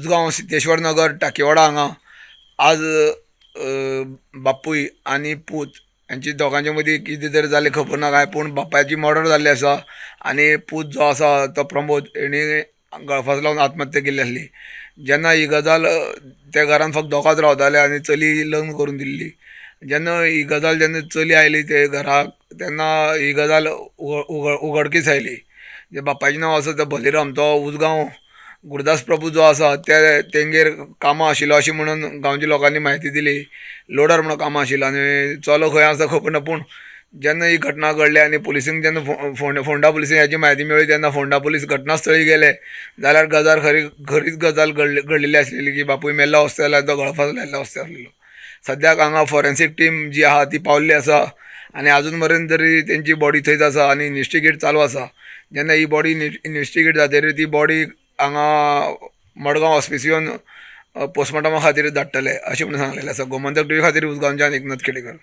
उसगांव सिद्धेश्वर नगर टाकेवाडा हांगा आज बापूय आनी पूत यांची दोगांच्या मदीं कितें तरी जालें खबर ना काय, पूण बापायची मर्डर जाल्ली आसा आनी पूत जो आसा तो प्रमोद हेणी गळफास लावन आत्महत्या केल्ली आसली. जेन्ना ही गजाल त्या घरान फक्त दोगांच रावताले आनी चली लग्न करून दिल्ली. जेन्ना ही गजाल जेन्ना चली आयली ते घराक तेन्ना ही गजाल उगडकीस आयली. जे बापायचें नांव आसा तो बलिराम, तो उसगांव गुरुदास प्रभू जो आसा तेंगेर कामां आशिल्लो अशें म्हणून गांवच्या लोकांनी म्हायती दिली. लोडर म्हणून कामां आशिल्लो आनी चलो खंय आसा खबर ना, पूण जेन्ना ही घटना घडली आनी पुलिसींक जेन्ना फोंडा पुलिसींक हेची म्हायती मेळ्ळी तेन्ना फोंडा पुलीस घटनास्थळी गेले जाल्यार गजाल खरीच गजाल घडलेली आसलेली की बापूय मेल्लो अवस्थेंत जाल्यार तो गळफास लायिल्लो अवस्थेंत आसलेलो. सद्याक हांगा फॉरेन्सीक टीम जी आहा ती पावल्ली आसा आनी आजून मेरेन तरी तेंची बॉडी थंयच आसा आनी इन्वेस्टिगेट चालू आसा. जेन्ना ही बॉडी इन्वेस्टिगेट जातकीर ती बॉडी हांगा मडगांव हॉस्पिसियोन पोस्टमॉर्टमा खातीर धाडटले अशें म्हणून सांगलेलें आसा. गोमंतक टीव्ही खातीर उसगांवच्यान एकनाथ केडेकर.